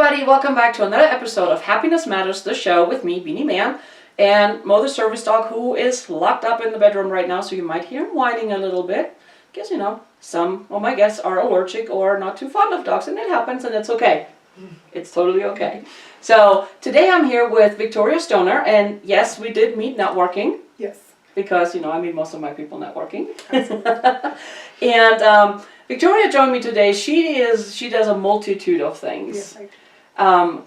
everybody, welcome back to another episode of Happiness Matters, the show with me, Beanie Man, and Mo the service dog, who is locked up in the bedroom right now, so you might hear him whining a little bit. Because, you know, some of my guests are allergic or not too fond of dogs, and it happens, and it's okay. It's totally okay. So, today I'm here with Victoria Stoner, and yes, we did meet networking. Yes. Because, you know, I meet most of my people networking. And Victoria joined me today. She does a multitude of things. Yes, I do. Why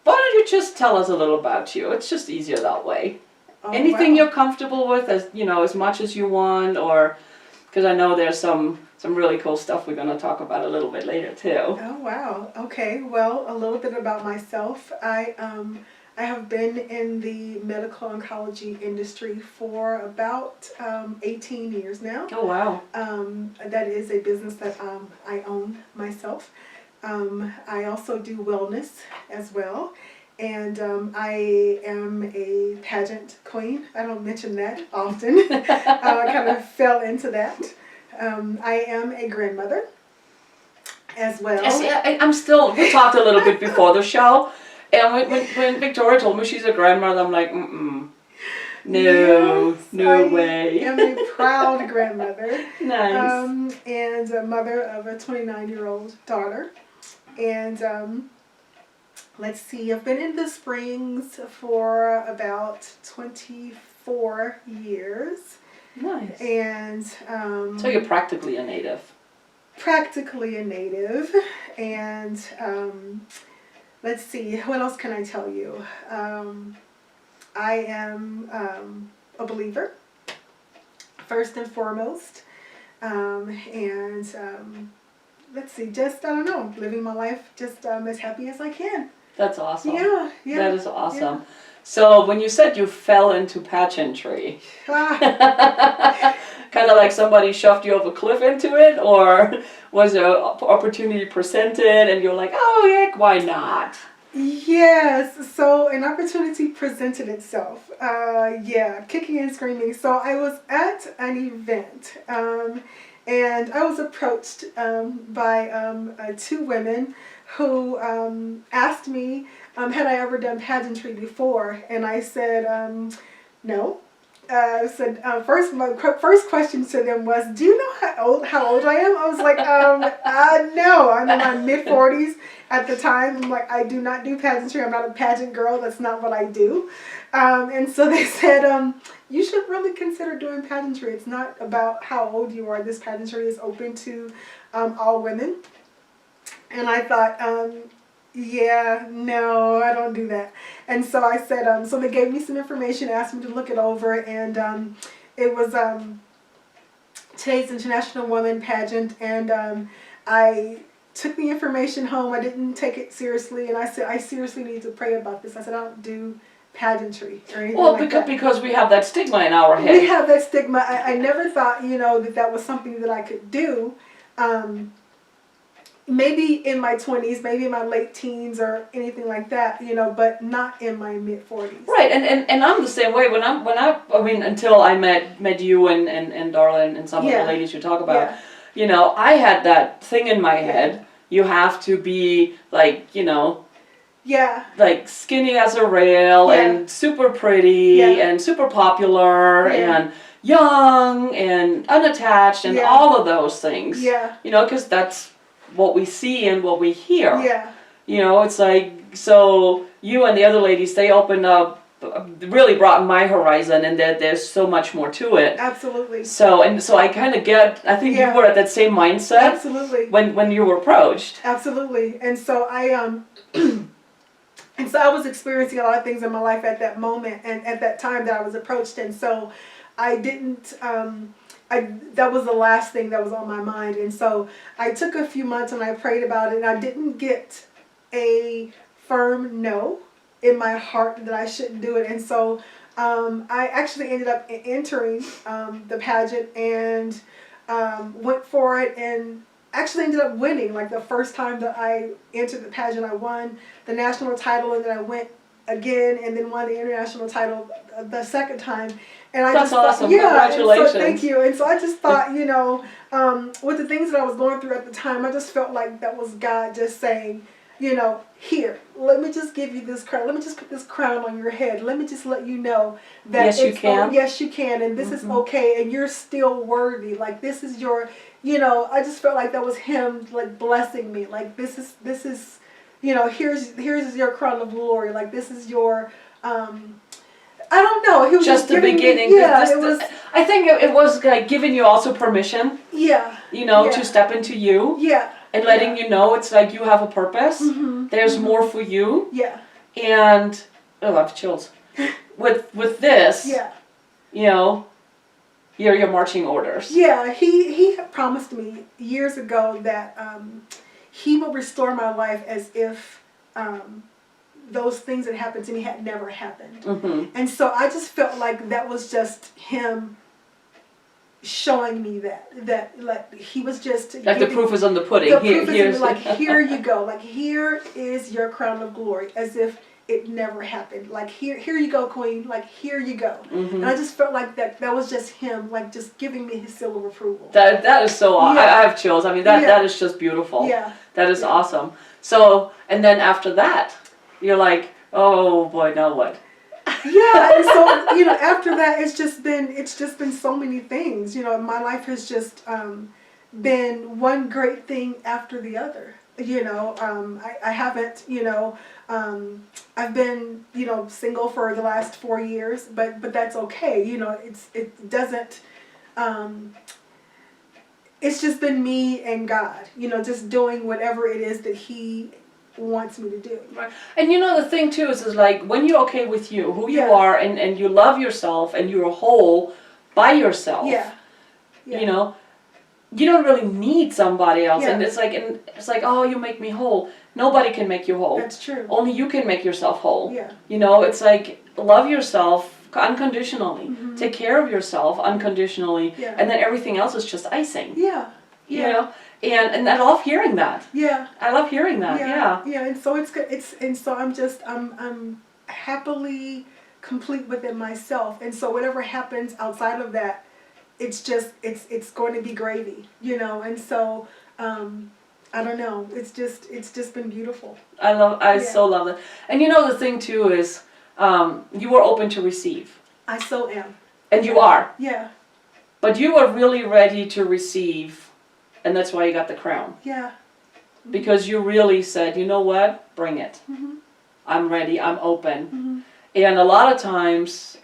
don't you just tell us a little about you? It's just easier that way. Oh, Anything wow. you're comfortable with, as much as you want, or because I know there's some really cool stuff we're going to talk about a little bit later too. Oh, wow. Okay. Well, a little bit about myself. I have been in the medical oncology industry for about 18 years now. Oh, wow. That is a business that I own myself. I also do wellness as well. And I am a pageant queen. I don't mention that often. I kind of fell into that. I am a grandmother as well. We talked a little bit before the show, and when Victoria told me she's a grandmother, I'm like, no way. I am a proud grandmother. Nice. And a mother of a 29-year-old daughter. And let's see, I've been in the Springs for about 24 years. Nice. And so you're practically a native. Practically a native. And let's see, what else can I tell you? I am a believer, first and foremost. Let's see, just, I don't know, living my life just as happy as I can. That's awesome. Yeah. That is awesome. Yeah. So when you said you fell into pageantry, kind of like somebody shoved you off a cliff into it, or was an opportunity presented and you're like, oh heck, why not? Yes, so an opportunity presented itself. Kicking and screaming. So I was at an event, and I was approached by two women who asked me, had I ever done pageantry before? And I said, no. I said, my first question to them was, do you know how old I am? I was like, no, I'm in my mid-40s at the time. I'm like, I do not do pageantry. I'm not a pageant girl. That's not what I do. And so they said, you should really consider doing pageantry. It's not about how old you are. This pageantry is open to all women. And I thought, no, I don't do that. And so I said, so they gave me some information, asked me to look it over, and it was today's International Woman Pageant, and I took the information home. I didn't take it seriously, and I said, I seriously need to pray about this. I said, I don't do pageantry or anything like that. Because we have that stigma in our head. We have that stigma. I never thought, that was something that I could do. Maybe in my 20s, maybe in my late teens or anything like that, but not in my mid-40s. Right, and I'm the same way. Until I met you and Darla and some of the ladies you talk about, I had that thing in my head. You have to be like, like skinny as a rail and super pretty and super popular and young and unattached and all of those things. Yeah. Because that's what we see and what we hear. Yeah. It's like, so you and the other ladies, they opened up, really broadened my horizon, and that there's so much more to it. Absolutely. So I kind of I think you were at that same mindset. Absolutely. When you were approached. Absolutely. And so I was experiencing a lot of things in my life at that moment and at that time that I was approached, and so I didn't that was the last thing that was on my mind. And so I took a few months and I prayed about it, and I didn't get a firm no in my heart that I shouldn't do it. And so I actually ended up entering the pageant and went for it, and actually ended up winning. Like the first time that I entered the pageant, I won the national title, and then I went again and then won the international title the second time. And I That's just awesome. Thought, yeah, Congratulations. So, thank you. And so I just thought, with the things that I was going through at the time, I just felt like that was God just saying, here, let me just give you this crown. Let me just put this crown on your head. Let me just let you know that yes, you can. Yes, you can, and this is okay, and you're still worthy. Like, this is your, I just felt like that was him, like, blessing me. Like, this is, here's your crown of glory. Like, this is your, I don't know. He was just the beginning. it was. I think it was like giving you also permission. Yeah. To step into you. Yeah. And letting you know it's like you have a purpose. There's more for you. Yeah. And I have chills. With this. Yeah. Your marching orders. Yeah. He promised me years ago that he will restore my life as if those things that happened to me had never happened. And so I just felt like that was just him showing me that like he was just like the proof is on the pudding. Here you go, like, here is your crown of glory, as if it never happened. Like, here you go, queen, like, here you go. And I just felt like that was just him, like, just giving me his seal of approval. That is so awesome. I have chills. I mean, that is just beautiful. Yeah. That is awesome. So, and then after that, you're like, oh boy, now what? Yeah, and so after that, it's just been so many things. My life has just been one great thing after the other. I haven't. I've been single for the last 4 years, but that's okay. It doesn't. It's just been me and God. Just doing whatever it is that He wants me to do. Right. And the thing too is like when you're okay with you, who you are, and you love yourself, and you're whole by yourself. Yeah. You don't really need somebody else. And it's like, oh, you make me whole. Nobody can make you whole. That's true. Only you can make yourself whole. Yeah. It's like, love yourself unconditionally. Take care of yourself unconditionally. Yeah. And then everything else is just icing. Yeah. And I love hearing that. Yeah. I love hearing that. Yeah. Yeah. And so it's good. I'm happily complete within myself. And so whatever happens outside of that, it's going to be gravy, And so I don't know. It's just been beautiful. I so love that. And the thing too is, you were open to receive. I so am. And you are. Yeah. But you were really ready to receive. And that's why you got the crown. Yeah. Because you really said, you know what? Bring it. I'm ready. I'm open. And a lot of times,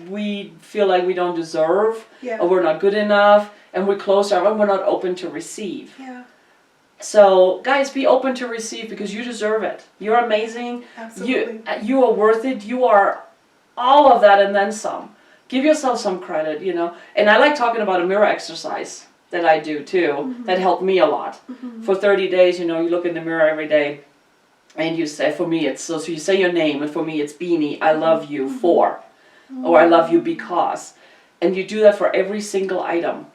we feel like we don't deserve, or we're not good enough, and we close our, and we're not open to receive. Yeah. So, guys, be open to receive because you deserve it. You're amazing. Absolutely. You are worth it. You are all of that and then some. Give yourself some credit, And I like talking about a mirror exercise that I do too, that helped me a lot. For 30 days, you look in the mirror every day and you say, for me it's, so you say your name, and for me it's Beanie, I love you for, or I love you because. And you do that for every single item.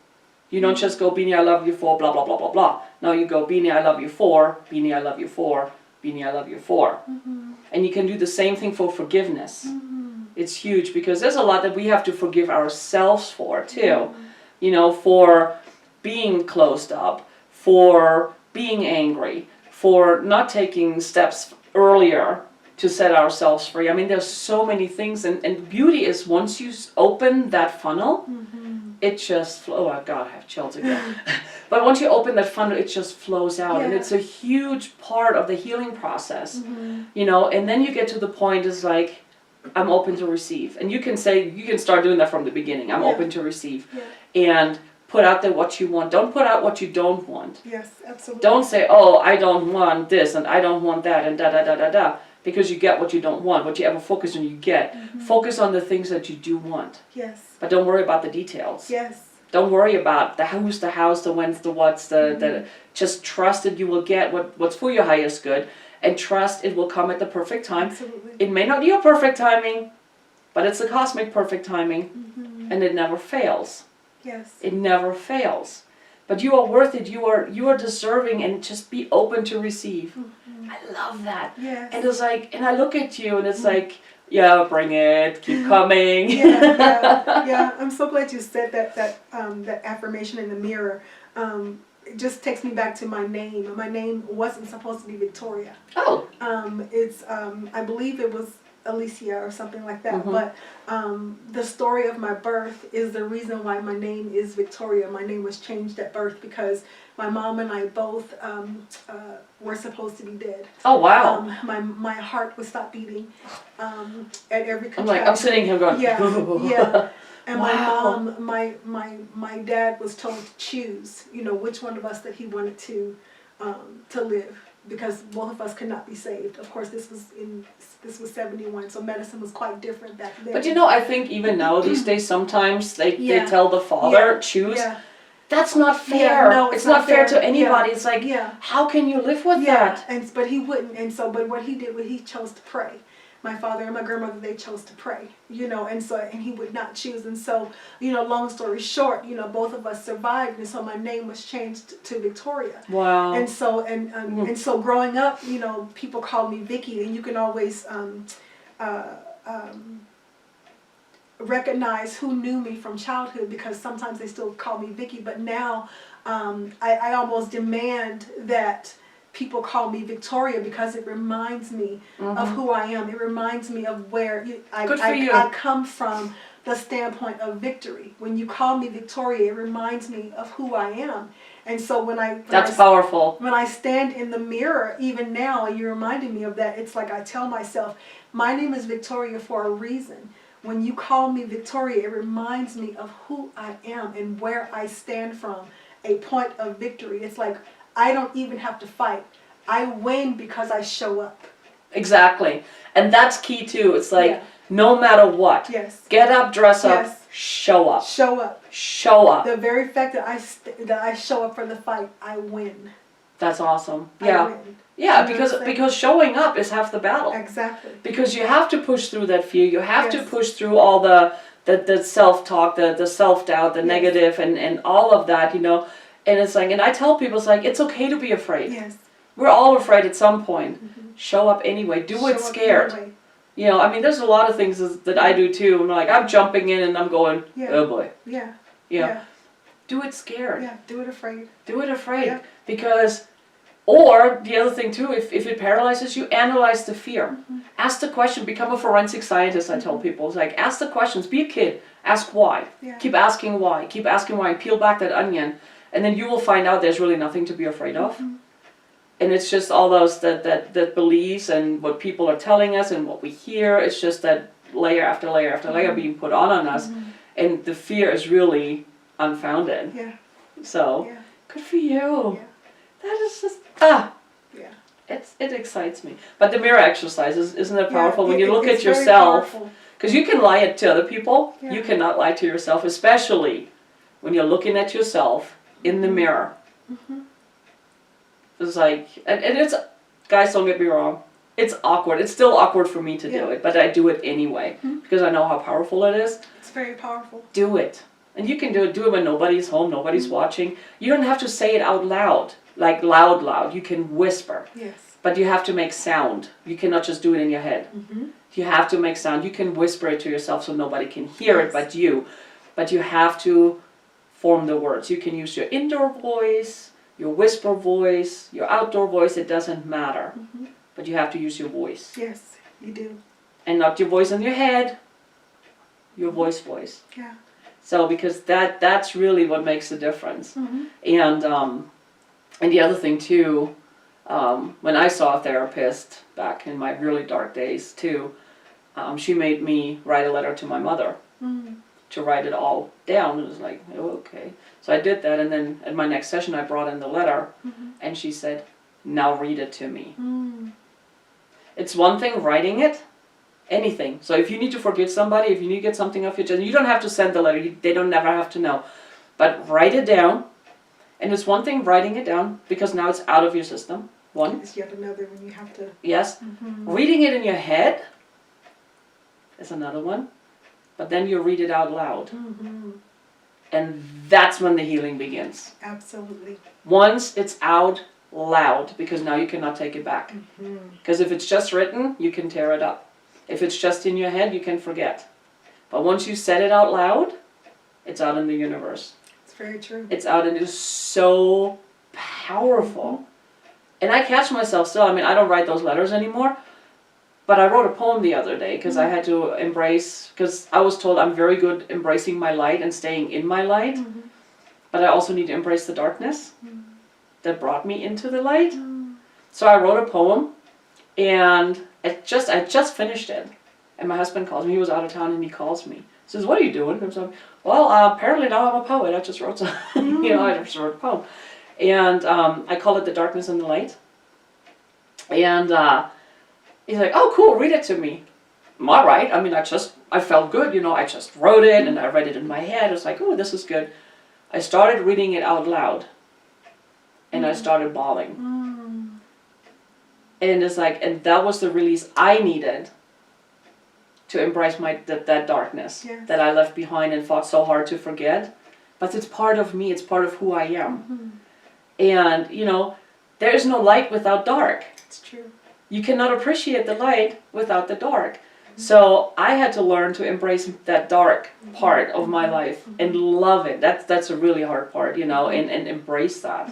You don't just go, Beanie, I love you for, blah, blah, blah, blah, blah. No, you go, Beanie, I love you for, Beanie, I love you for, Beanie, I love you for. And you can do the same thing for forgiveness. It's huge because there's a lot that we have to forgive ourselves for too. For being closed up, for being angry, for not taking steps earlier to set ourselves free. I mean, there's so many things, and beauty is once you open that funnel, it just, oh God, I have chills again. But once you open that funnel, it just flows out, and it's a huge part of the healing process, and then you get to the point is like, I'm open to receive. And you can start doing that from the beginning. I'm open to receive. And put out there what you want. Don't put out what you don't want. Yes, absolutely. Don't say, oh, I don't want this and I don't want that and da da da da da. Because you get what you don't want. What you ever focus on, you get. Focus on the things that you do want. Yes. But don't worry about the details. Yes. Don't worry about the who's, the hows, the when's, the what's, the just trust that you will get what's for your highest good. And trust it will come at the perfect time. Absolutely. It may not be your perfect timing, but it's the cosmic perfect timing. And it never fails. Yes. It never fails. But you are worth it. You are deserving, and just be open to receive. I love that. Yes. And it's like, and I look at you, and it's like, yeah, bring it, keep coming. Yeah. I'm so glad you said that affirmation in the mirror. it just takes me back to my name. My name wasn't supposed to be Victoria. Oh. It's I believe it was Alicia or something like that. But the story of my birth is the reason why my name is Victoria. My name was changed at birth because my mom and I both were supposed to be dead. Oh wow. My heart would stop beating at every contraction. I'm sitting here going. Yeah. And Wow. my dad was told to choose, which one of us that he wanted to live, because both of us could not be saved. Of course, this was 71, so medicine was quite different back then. But I think even now these days sometimes they tell the father choose. Yeah. That's not fair. Yeah, no, it's not fair to anybody. Yeah. It's like, how can you live with that? But he wouldn't. And so, but what he did was he chose to pray. My father and my grandmother, they chose to pray, and he would not choose. And so, long story short, both of us survived. And so my name was changed to Victoria. Wow. And so, and so growing up, people called me Vicky, and you can always, recognize who knew me from childhood, because sometimes they still call me Vicky, but now I almost demand that people call me Victoria, because it reminds me of who I am. It reminds me of where I come from, the standpoint of victory. When you call me Victoria, it reminds me of who I am. And so that's powerful. When I stand in the mirror, even now, you reminded me of that. It's like I tell myself, my name is Victoria for a reason. When you call me Victoria, it reminds me of who I am and where I stand from, a point of victory. It's like I don't even have to fight. I win because I show up. Exactly. And that's key too. It's like no matter what. Yes. Get up, dress up, show up. Show up. Show up. The very fact that I show up for the fight, I win. That's awesome. I win. Yeah, because showing up is half the battle. Exactly. Because you have to push through that fear. You have to push through all the self-talk, the self-doubt, the negative, and all of that, And it's like, and I tell people, it's like, it's okay to be afraid. Yes. We're all afraid at some point. Show up anyway. Do it scared. Anyway. There's a lot of things that I do too. I'm like, I'm jumping in and I'm going, oh boy. Yeah. Do it scared. Yeah, do it afraid. Do it afraid. Yeah. Because, or the other thing too, if it paralyzes you, analyze the fear. Ask the question, become a forensic scientist, I tell people. It's like, ask the questions, be a kid, ask why. Yeah. Keep asking why, and peel back that onion. And then you will find out there's really nothing to be afraid of. And it's just all those that beliefs and what people are telling us and what we hear. It's just that layer after layer after layer being put on us. And the fear is really unfounded. Yeah. So, good for you. Yeah. That is just, Yeah. it excites me. But the mirror exercises, isn't it powerful? When you look at very yourself, powerful. because you can lie to other people, Yeah. you cannot lie to yourself, especially when you're looking at yourself in the mirror. It's like, and it's, guys, don't get me wrong, it's awkward. It's still awkward for me to do it, but I do it anyway, because I know how powerful it is. It's very powerful. Do it. And you can do it when nobody's home, nobody's watching. You don't have to say it out loud, like loud. You can whisper. Yes. But you have to make sound. You cannot just do it in your head. You have to make sound. You can whisper it to yourself so nobody can hear it but you. But you have to form the words. You can use your indoor voice, your whisper voice, your outdoor voice. It doesn't matter. But you have to use your voice. Yes, you do. And not your voice in your head. Your voice. Yeah. So because that's really what makes the difference. And the other thing too, when I saw a therapist back in my really dark days too, she made me write a letter to my mother to write it all down. It was like, oh, okay. So I did that, and then at my next session I brought in the letter, and she said, now read it to me. It's one thing writing it, anything. So if you need to forgive somebody, if you need to get something off your chest, you don't have to send the letter. They don't never have to know. But write it down. And it's one thing writing it down, because now it's out of your system. One. It's yet another when you have to. Yes. Reading it in your head is another one. But then you read it out loud. And that's when the healing begins. Absolutely. Once it's out loud, because now you cannot take it back. Because if it's just written, you can tear it up. If it's just in your head, you can forget. But once you said it out loud, it's out in the universe. It's very true. It's out, and it is so powerful. And I catch myself still, I mean, I don't write those letters anymore, but I wrote a poem the other day because I had to embrace, because I was told I'm very good embracing my light and staying in my light, but I also need to embrace the darkness that brought me into the light. So I wrote a poem, and I just finished it. And my husband calls me, he was out of town, and he calls me. He says, what are you doing? And so, well, apparently now I'm a poet. I just wrote some, I just wrote a poem. And I call it The Darkness and the Light. And he's like, oh, cool, read it to me. I'm all right. I mean, I felt good, I just wrote it, and I read it in my head. I was like, oh, this is good. I started reading it out loud, and I started bawling. And it's like, and that was the release I needed to embrace that darkness that I left behind and fought so hard to forget. But it's part of me, it's part of who I am. And, there is no light without dark. It's true. You cannot appreciate the light without the dark. So I had to learn to embrace that dark part of my life and love it. That's a really hard part, and embrace that.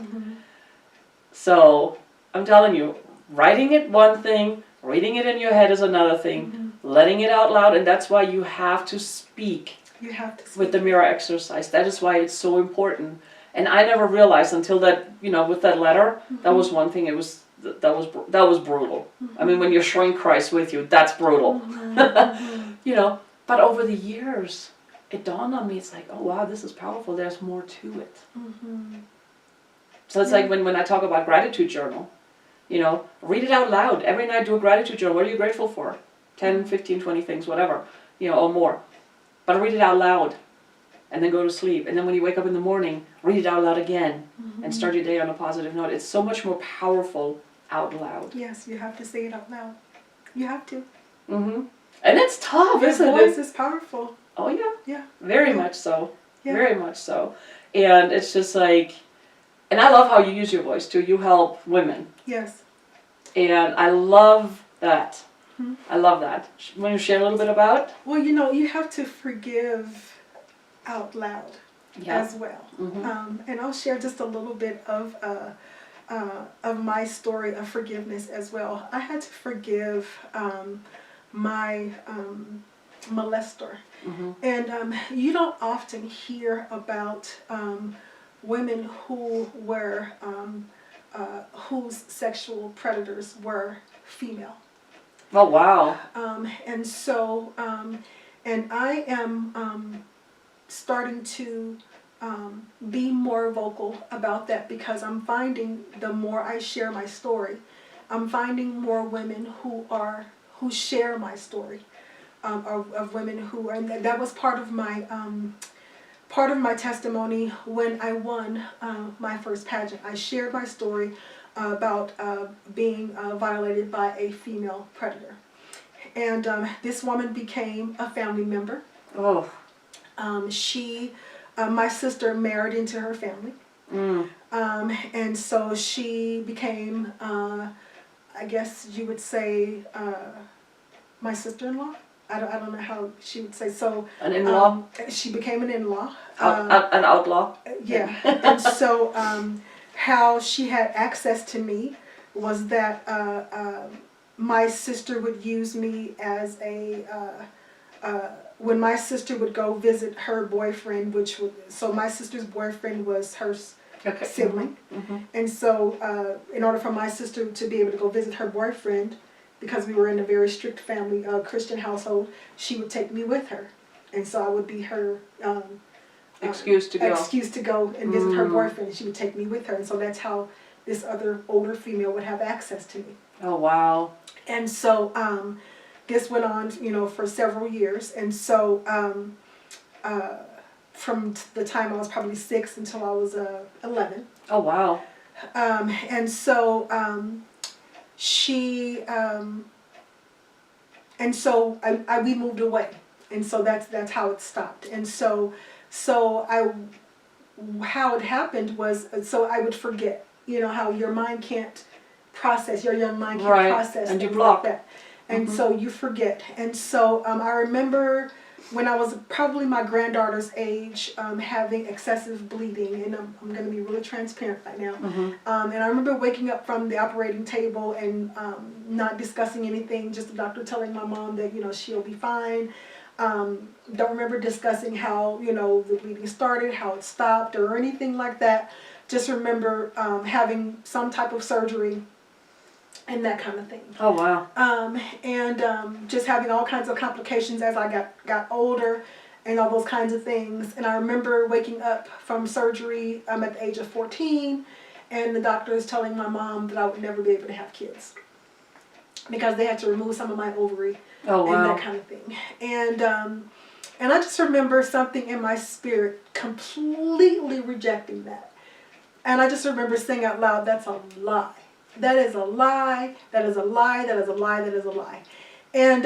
So I'm telling you, writing it one thing, reading it in your head is another thing, letting it out loud, and that's why you have to speak. You have to speak. With the mirror exercise. That is why it's so important. And I never realized until that, with that letter, that was one thing. That was brutal. I mean, when your shrink cries with you, that's brutal. But over the years, it dawned on me. It's like, oh wow, this is powerful. There's more to it. So it's like when I talk about gratitude journal, read it out loud every night. Do a gratitude journal. What are you grateful for? 10, 15, 20 things, whatever, or more. But read it out loud. And then go to sleep. And then when you wake up in the morning, read it out loud again and start your day on a positive note. It's so much more powerful out loud. Yes, you have to say it out loud. You have to. And it's tough, isn't it? Your voice is powerful. Oh, yeah. Yeah. Very much so. Yeah. Very much so. And it's just like, and I love how you use your voice too. You help women. Yes. And I love that. I love that. Want to share a little bit about? Well, you have to forgive out loud as well. And I'll share just a little bit of my story of forgiveness as well. I had to forgive my molester. And you don't often hear about women who were whose sexual predators were female. Oh wow. And so and I am starting to be more vocal about that, because I'm finding the more I share my story, I'm finding more women who share my story, of women who, and that was part of my testimony when I won my first pageant. I shared my story about being violated by a female predator, and this woman became a family member. Oh. My sister married into her family. And so she became, I guess you would say, my sister-in-law. I don't know how she would say. So an in-law. She became an in-law. An outlaw. Yeah. And so how she had access to me was that my sister would use me as when my sister would go visit her boyfriend, so my sister's boyfriend was her sibling. And so in order for my sister to be able to go visit her boyfriend, because we were in a very strict family, Christian household, she would take me with her. And so I would be her excuse to go and visit her boyfriend. She would take me with her. And so that's how this other older female would have access to me. Oh, wow. And so this went on, for several years. And so from the time I was probably 6 until I was 11. Oh, wow. And so we moved away. And so that's how it stopped. And how it happened was, so I would forget, how your mind can't process, your young mind can't process and you block that. And so you forget. And so I remember when I was probably my granddaughter's age, having excessive bleeding, and I'm going to be really transparent right now. And I remember waking up from the operating table and not discussing anything, just the doctor telling my mom that, she'll be fine. Don't remember discussing how, the bleeding started, how it stopped, or anything like that. Just remember having some type of surgery and that kind of thing. Oh, wow. And just having all kinds of complications as I got older and all those kinds of things. And I remember waking up from surgery at the age of 14, and the doctor is telling my mom that I would never be able to have kids because they had to remove some of my ovary. Oh, wow. And that kind of thing. And I just remember something in my spirit completely rejecting that. And I just remember saying out loud, that's a lie. That is a lie. That is a lie. That is a lie. That is a lie. And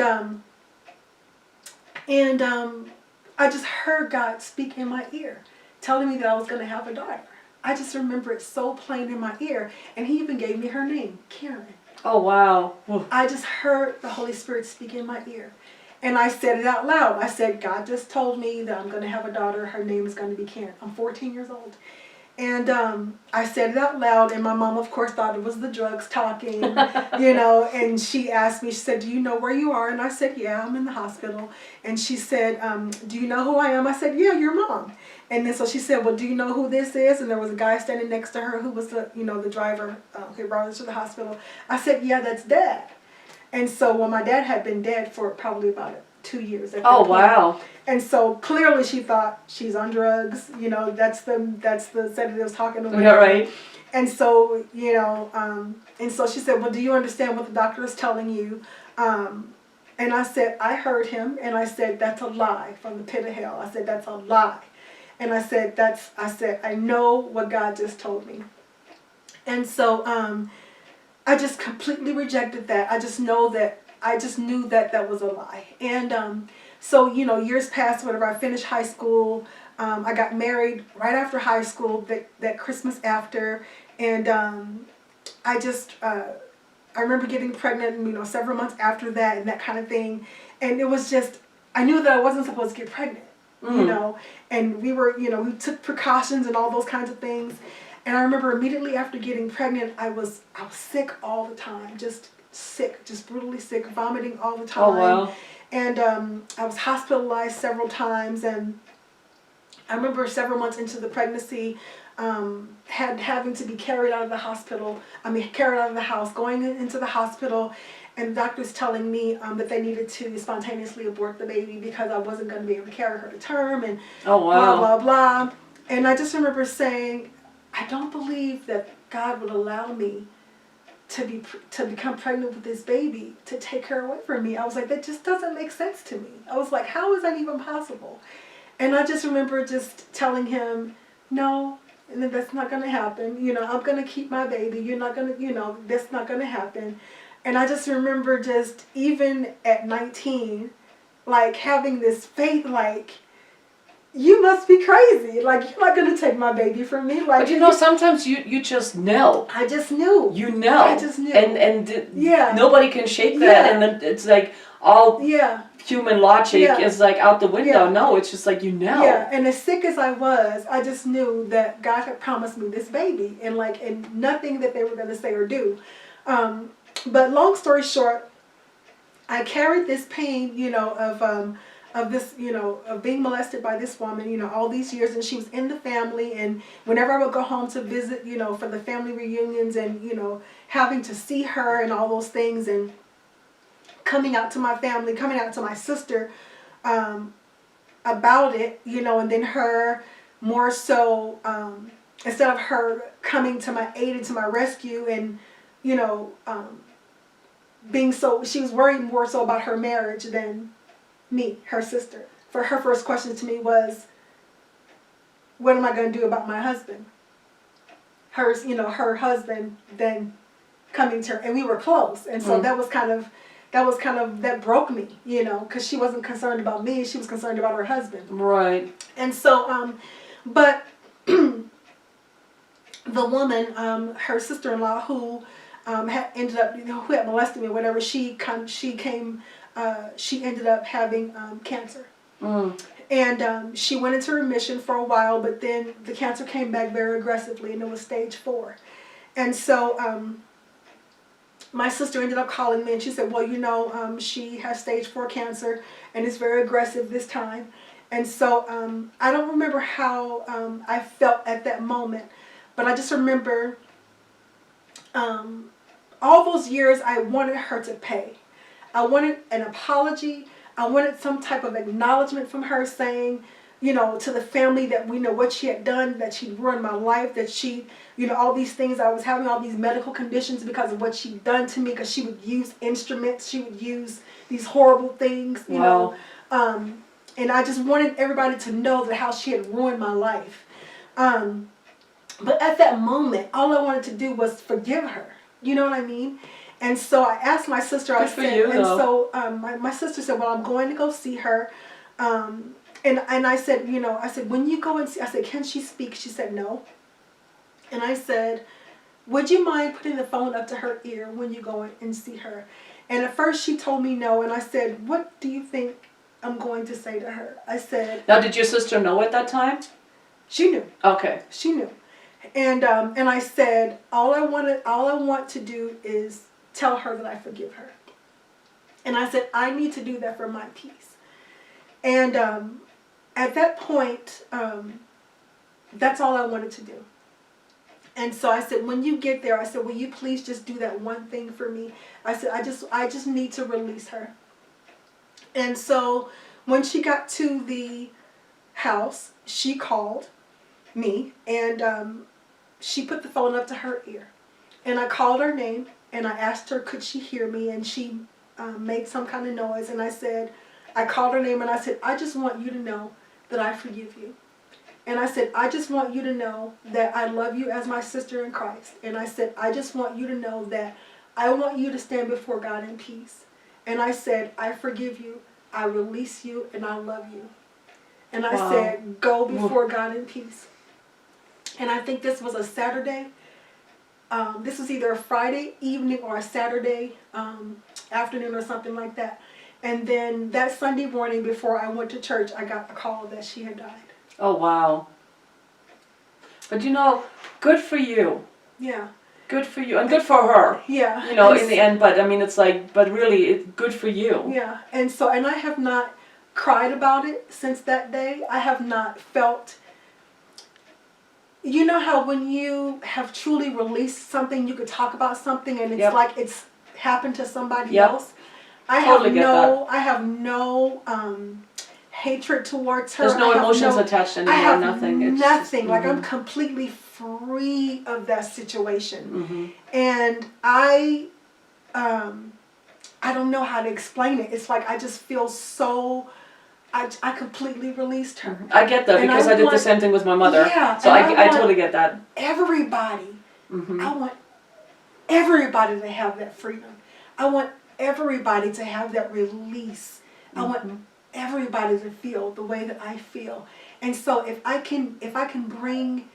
I just heard God speak in my ear, telling me that I was going to have a daughter. I just remember it so plain in my ear. And he even gave me her name, Karen. Oh, wow. I just heard the Holy Spirit speak in my ear. And I said it out loud. I said, God just told me that I'm going to have a daughter. Her name is going to be Karen. I'm 14 years old. And I said it out loud, and my mom, of course, thought it was the drugs talking, and she asked me, she said, do you know where you are? And I said, yeah, I'm in the hospital. And she said, do you know who I am? I said, yeah, your mom. And then so she said, well, do you know who this is? And there was a guy standing next to her who was the driver who brought us to the hospital. I said, yeah, that's Dad. And so, my dad had been dead for probably about 2 years. At that point. Wow. And so clearly she thought she's on drugs. That's the sedatives talking to her. Yeah, right. And so, and so she said, well, do you understand what the doctor is telling you? And I said, I heard him. And I said, that's a lie from the pit of hell. I said, that's a lie. And I said, I know what God just told me. And so I just completely rejected that. I just knew that was a lie. And so, years passed, whatever. I finished high school. I got married right after high school, that Christmas after. And I remember getting pregnant, several months after that and that kind of thing. And it was just, I knew that I wasn't supposed to get pregnant, And we were, we took precautions and all those kinds of things. And I remember immediately after getting pregnant, I was sick all the time, just sick, just brutally sick, vomiting all the time. Oh, wow. And I was hospitalized several times, and I remember several months into the pregnancy, having to be carried out of the house, going into the hospital, and doctors telling me that they needed to spontaneously abort the baby because I wasn't going to be able to carry her to term, and blah, blah, blah. And I just remember saying, I don't believe that God would allow me to become pregnant with this baby, to take her away from me. I was like, that just doesn't make sense to me. I was like, how is that even possible? And I just remember just telling him, no, and that's not going to happen. I'm going to keep my baby. You're not going to, that's not going to happen. And I just remember just, even at 19, like having this faith, like, you must be crazy. Like, you're not going to take my baby from me. Like, but sometimes you just know. I just knew. You know. I just knew. And nobody can shake that. And then it's like all human logic is like out the window. Yeah. No, it's just like, Yeah, and as sick as I was, I just knew that God had promised me this baby. And nothing that they were going to say or do. But long story short, I carried this pain, of this, of being molested by this woman, all these years, and she was in the family, and whenever I would go home to visit, for the family reunions, and, having to see her and all those things, and coming out to my family, coming out to my sister, about it, and then her more so, instead of her coming to my aid and to my rescue, and, she was worried more so about her marriage than me, her sister. For her first question to me was, what am I going to do about my husband? Her husband then coming to her, and we were close. And so that broke me, because she wasn't concerned about me, she was concerned about her husband. Right. And so, but the woman, her sister-in-law, who had ended up, who had molested me or whatever, she ended up having cancer. And she went into remission for a while, but then the cancer came back very aggressively, and it was stage 4. And so my sister ended up calling me, and she said, well, she has stage 4 cancer, and it's very aggressive this time. And so I don't remember how I felt at that moment, but I just remember all those years I wanted her to pay. I wanted an apology. I wanted some type of acknowledgement from her saying, to the family that we know what she had done, that she'd ruined my life, that she, all these things, I was having all these medical conditions because of what she'd done to me, because she would use instruments, she would use these horrible things, you know. And I just wanted everybody to know that how she had ruined my life. But at that moment, all I wanted to do was forgive her. You know what I mean? And so I asked my sister, my sister said, well, I'm going to go see her. And I said, when you go and see, I said, can she speak? She said, no. And I said, would you mind putting the phone up to her ear when you go and see her? And at first she told me no. And I said, what do you think I'm going to say to her? I said. Now, did your sister know at that time? She knew. Okay. She knew. And I said, all I want to do is tell her that I forgive her. And I said, I need to do that for my peace. And at that point, that's all I wanted to do. And so I said, when you get there, I said, will you please just do that one thing for me? I said, I just need to release her. And so when she got to the house, she called me, and she put the phone up to her ear. And I called her name, and I asked her, could she hear me? And she made some kind of noise. And I called her name, and I said, I just want you to know that I forgive you. And I said, I just want you to know that I love you as my sister in Christ. And I said, I just want you to know that I want you to stand before God in peace. And I said, I forgive you, I release you, and I love you. And I said, go before God in peace. And I think this was a Saturday. This was either a Friday evening or a Saturday afternoon or something like that. And then that Sunday morning before I went to church, I got a call that she had died. Oh, wow. But good for you. Yeah. Good for you. And good for her. Yeah. In the end, but I mean, it's like, but really, it's good for you. Yeah. And I have not cried about it since that day. I have not felt, you know how when you have truly released something, you could talk about something and it's like it's happened to somebody else. I have no hatred towards her. There's no emotions attached anymore. I have nothing. It's nothing. Just, like I'm completely free of that situation, and I don't know how to explain it. It's like I just feel so. I completely released her. I get that because I did the same thing with my mother. Yeah, so I totally get that. Everybody, I want everybody to have that freedom. I want everybody to have that release. I want everybody to feel the way that I feel. And so if I can bring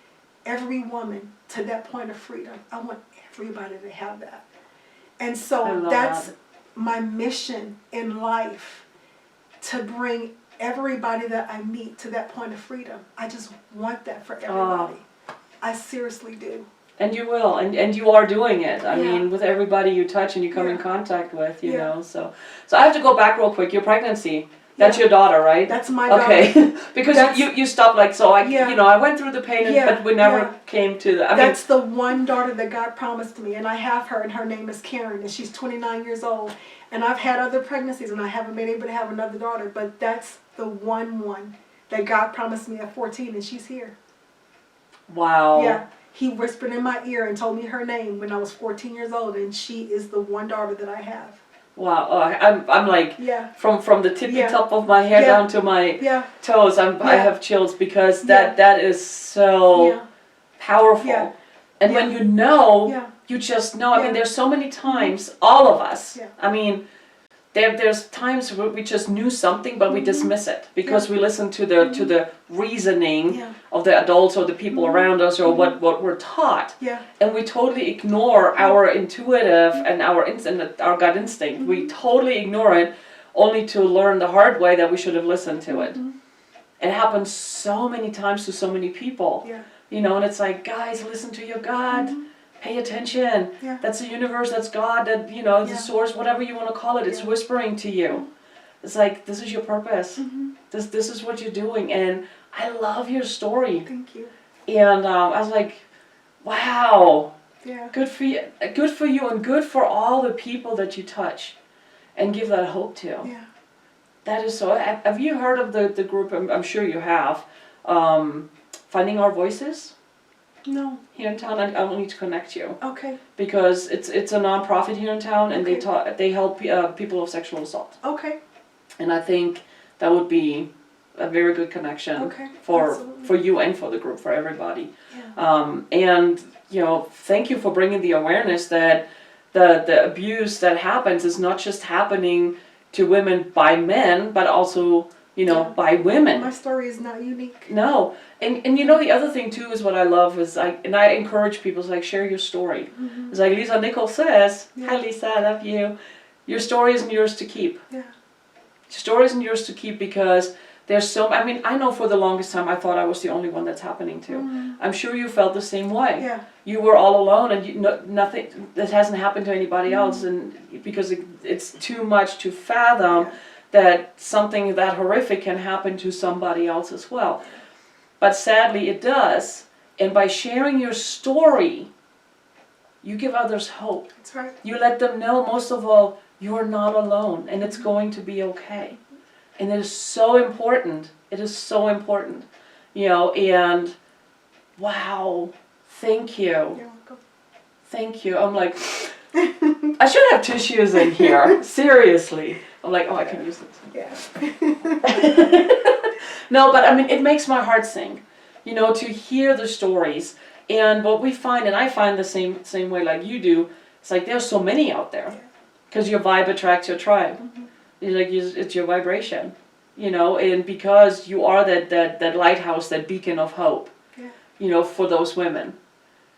every woman to that point of freedom, I want everybody to have that. And so that's my mission in life, to bring everybody that I meet to that point of freedom. I just want that for everybody. I seriously do. And you will, and you are doing it. I mean, with everybody you touch and you come in contact with, you know. So I have to go back real quick. Your pregnancy, that's your daughter, right? That's my daughter. Okay, because you stopped I went through the pain, but we never came to the. That's the one daughter that God promised me, and I have her, and her name is Karen, and she's 29 years old. And I've had other pregnancies, and I haven't been able to have another daughter, but that's the one that God promised me at 14, and she's here. Wow. Yeah. He whispered in my ear and told me her name when I was 14 years old, and she is the one daughter that I have. Wow. Oh, I'm like, from the tippy top of my hair down to my toes, I have chills because that is so powerful. Yeah. And when you just know. I mean, there's so many times, all of us, I mean, there's times where we just knew something, but we dismiss it because we listen to the reasoning of the adults or the people around us or what we're taught, and we totally ignore our intuitive and our gut instinct. We totally ignore it only to learn the hard way that we should have listened to it. Mm-hmm. It happens so many times to so many people. Yeah. You know, and it's like, guys, listen to your God. Mm-hmm. Pay attention. Yeah. That's the universe, that's God, that, you know, the Yeah. source, whatever you want to call it, it's Yeah. whispering to you. It's like, this is your purpose. Mm-hmm. This is what you're doing. And I love your story. Thank you. And I was like, wow, Yeah. good for you, and good for all the people that you touch and give that hope to. Yeah. That is so, have you heard of the group, I'm sure you have, Finding Our Voices? No. Here in town. I will need to connect you. Okay. Because it's a non-profit here in town, and Okay. they help people of sexual assault. Okay. And I think that would be a very good connection Okay. for Absolutely. you and for the group, for everybody. Yeah. And you know, thank you for bringing the awareness that the abuse that happens is not just happening to women by men, but also, you know, Yeah. by women. My story is not unique. No, and you know, the other thing too is what I love is I encourage people to like share your story. Mm-hmm. It's like Lisa Nichols says, Yeah. hi Lisa, I love you. Your story isn't yours to keep. Yeah. Your story isn't yours to keep because there's so, I mean, I know for the longest time I thought I was the only one that's happening to. Mm-hmm. I'm sure you felt the same way. Yeah. You were all alone and nothing, that hasn't happened to anybody else, and because it's too much to fathom Yeah. that something that horrific can happen to somebody else as well. But sadly it does, and by sharing your story, you give others hope. That's right. You let them know, most of all, you're not alone and it's going to be okay. And it is so important. It is so important. You know, and wow, thank you. You're welcome. Thank you. I'm like, I should have tissues in here. Seriously. I'm like, oh, I can use this. Yeah. No, but I mean, it makes my heart sing, you know, to hear the stories. And what we find, and I find the same way like you do, it's like there's so many out there. Because your vibe attracts your tribe. Mm-hmm. It's your vibration, you know, and because you are that lighthouse, that beacon of hope, Yeah. you know, for those women.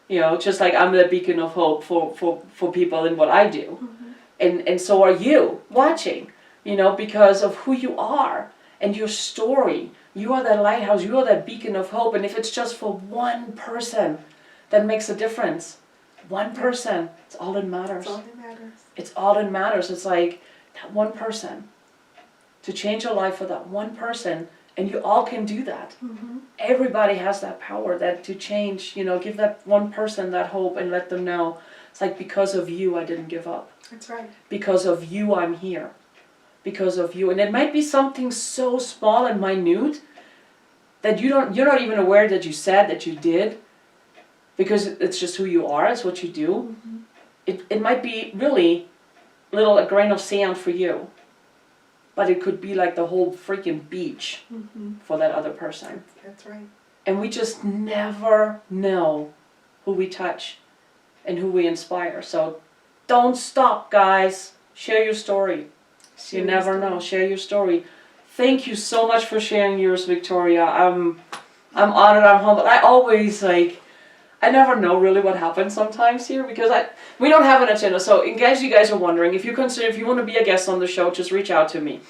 You know, just like I'm the beacon of hope for people in what I do. Mm-hmm. And so are you watching, you know, because of who you are and your story. You are that lighthouse, you are that beacon of hope. And if it's just for one person that makes a difference, one person, it's all that matters. That's all that matters. It's all that matters. It's like that one person, to change your life for that one person, and you all can do that. Mm-hmm. Everybody has that power, that to change, you know, give that one person that hope and let them know, it's like, because of you I didn't give up. That's right. Because of you I'm here. Because of you. And it might be something so small and minute that you're not even aware that you said, that you did, because it's just who you are, it's what you do. Mm-hmm. It might be really a grain of sand for you, but it could be like the whole freaking beach Mm-hmm. for that other person. That's right. And we just never know who we touch and who we inspire. So don't stop, guys. Share your story. You never know. Share your story. Thank you so much for sharing yours, Victoria. I'm honored. I'm humbled. I always I never know really what happens sometimes here because we don't have an agenda. So in case you guys are wondering, if you want to be a guest on the show, just reach out to me.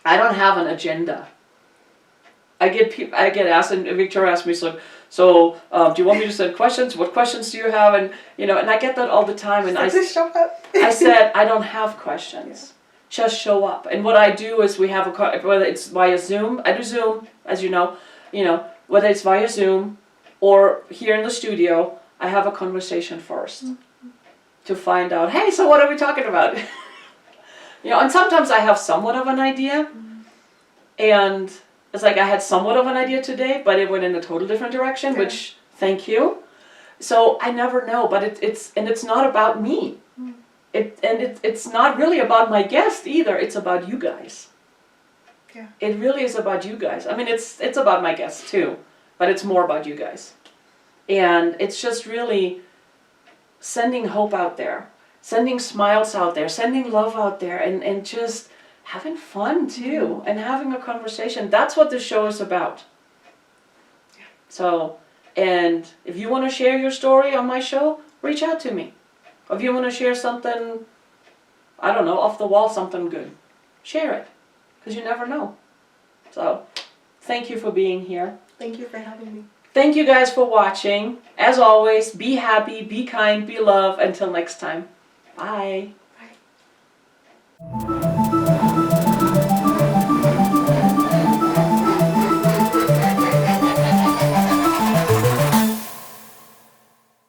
I don't have an agenda. I get asked, and Victoria asked me, so do you want me to send questions? What questions do you have? And you know, and I get that all the time. And Just show up. I said I don't have questions. Just show up. And what I do is we have whether it's via Zoom. I do Zoom, as you know, whether it's via Zoom or here in the studio. I have a conversation first to find out. Hey, so what are we talking about? And sometimes I have somewhat of an idea, and it's like I had somewhat of an idea today, but it went in a total different direction. Yeah. Which thank you. So I never know, but it's not about me. It's not really about my guest either. It's about you guys. Yeah. It really is about you guys. I mean, it's about my guests too, but it's more about you guys. And it's just really sending hope out there, sending smiles out there, sending love out there, and just having fun too, and having a conversation. That's what this show is about. Yeah. So, and if you want to share your story on my show, reach out to me. If you want to share something, I don't know, off the wall, something good, share it, because you never know. So, thank you for being here. Thank you for having me. Thank you guys for watching. As always, be happy, be kind, be loved. Until next time. Bye.